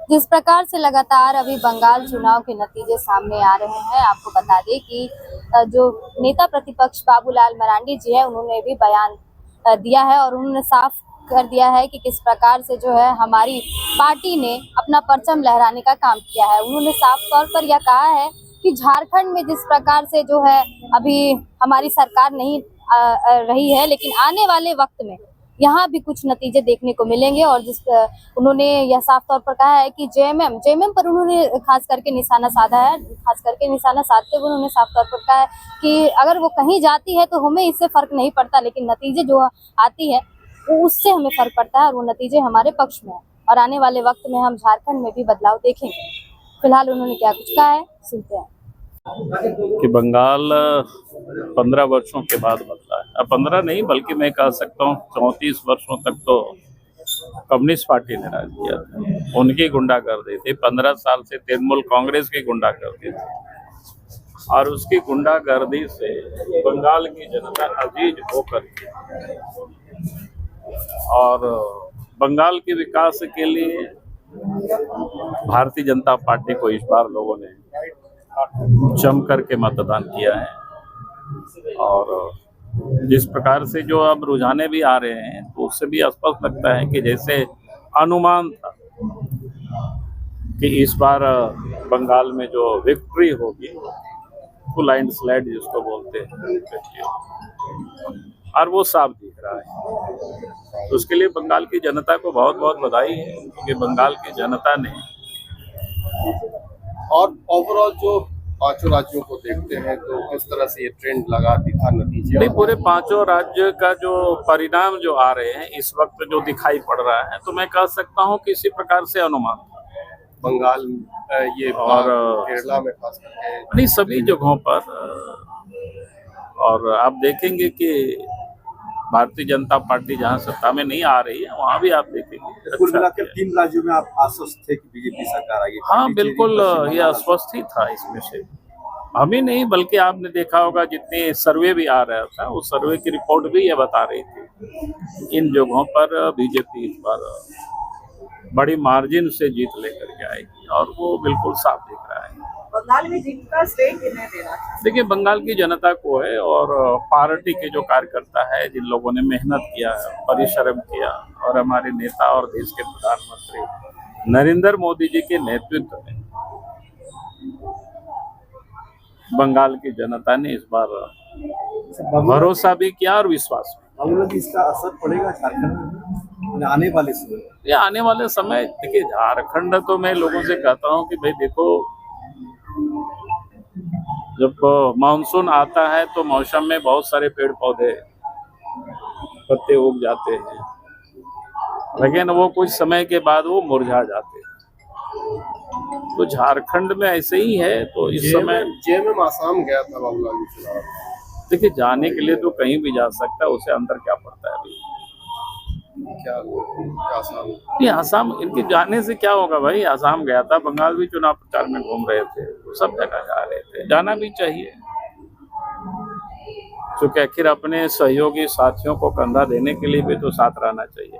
जिस प्रकार से लगातार अभी बंगाल चुनाव के नतीजे सामने आ रहे हैं, आपको बता दें कि जो नेता प्रतिपक्ष बाबूलाल मरांडी जी है, उन्होंने भी बयान दिया है और उन्होंने साफ कर दिया है कि किस प्रकार से जो है हमारी पार्टी ने अपना परचम लहराने का काम किया है। उन्होंने साफ तौर पर यह कहा है कि झारखंड में जिस प्रकार से जो है अभी हमारी सरकार नहीं रही है, लेकिन आने वाले वक्त में यहाँ भी कुछ नतीजे देखने को मिलेंगे। और उन्होंने यह साफ तौर पर कहा है कि जेएमएम पर उन्होंने खास करके निशाना साधा है। खास करके निशाना साधते हुए उन्होंने साफ तौर पर कहा है कि अगर वो कहीं जाती है तो हमें इससे फर्क नहीं पड़ता, लेकिन नतीजे जो आती है वो उससे हमें फर्क पड़ता है और वो नतीजे हमारे पक्ष में है और आने वाले वक्त में हम झारखंड में भी बदलाव देखेंगे। फिलहाल उन्होंने क्या कुछ कहा है, सुनते हैं। कि बंगाल 15 वर्षों के बाद बदला है। अब 15 नहीं बल्कि मैं कह सकता हूँ 34 वर्षों तक तो कम्युनिस्ट पार्टी ने राज किया था, उनकी गुंडागर्दी थी। 15 साल से तृणमूल कांग्रेस की गुंडागर्दी थी और उसकी गुंडागर्दी से बंगाल की जनता अजीज होकर और बंगाल के विकास के लिए भारतीय जनता पार्टी को इस बार लोगों ने जम करके मतदान किया है। और जिस प्रकार से जो अब रुझाने भी आ रहे हैं तो उससे भी स्पष्ट लगता है कि जैसे अनुमान था कि इस बार बंगाल में जो विक्ट्री होगी वो लैंडस्लाइड जिसको बोलते हैं, और वो साफ दिख रहा है। तो उसके लिए बंगाल की जनता को बहुत बहुत बधाई है, क्योंकि बंगाल की जनता ने और ओवरऑल जो पांचों राज्यों को देखते हैं तो किस तरह से ये ट्रेंड लगा दिखा नतीजे? नहीं, पूरे पांचों राज्य का जो परिणाम जो आ रहे हैं इस वक्त जो दिखाई पड़ रहा है, तो मैं कह सकता हूँ किसी प्रकार से अनुमान बंगाल ये और केरला में खास करके नहीं सभी जगहों पर। और आप देखेंगे कि भारतीय जनता पार्टी जहाँ सत्ता में नहीं आ रही है वहाँ भी आप देखेंगे कुल मिलाकर 3 राज्यों में आप आश्वस्त थे कि बीजेपी सरकार आएगी? हाँ बिल्कुल, ये आश्वस्त ही था। इसमें से हम ही नहीं बल्कि आपने देखा होगा जितने सर्वे भी आ रहा था, उस सर्वे की रिपोर्ट भी ये बता रही थी इन जगहों पर बीजेपी इस बार बड़ी मार्जिन से जीत लेकर के आएगी और वो बिल्कुल साफ दिख रहा है। बंगाल में जीत का श्रेय किन्हें देना? देखिए, बंगाल की जनता को है और पार्टी के जो कार्यकर्ता है, जिन लोगों ने मेहनत किया, परिश्रम किया, और हमारे नेता और देश के प्रधानमंत्री नरेंद्र मोदी जी के नेतृत्व में बंगाल की जनता ने इस बार भरोसा भी किया और विश्वास भी। इसका असर पड़ेगा झारखंड में आने वाले समय? ये आने वाले समय देखिए, झारखंड तो मैं लोगों से कहता हूँ कि भाई देखो, जब मानसून आता है तो मौसम में बहुत सारे पेड़ पौधे पत्ते उग जाते हैं, लेकिन वो कुछ समय के बाद वो मुरझा जाते हैं। तो झारखंड में ऐसे ही है। तो इस समय जेएमएम आसाम गया था बाबूलाल जी चुनाव। देखिए, जाने के लिए तो कहीं भी जा सकता है, उसे अंदर क्या पड़ता है अभी? क्या आसाम? नहीं, आसाम इनके जाने से क्या होगा भाई? आसाम गया था, बंगाल भी चुनाव प्रचार में घूम रहे थे, सब जगह जा रहे थे, जाना भी चाहिए, क्योंकि आखिर अपने सहयोगी साथियों को कंधा देने के लिए भी तो साथ रहना चाहिए।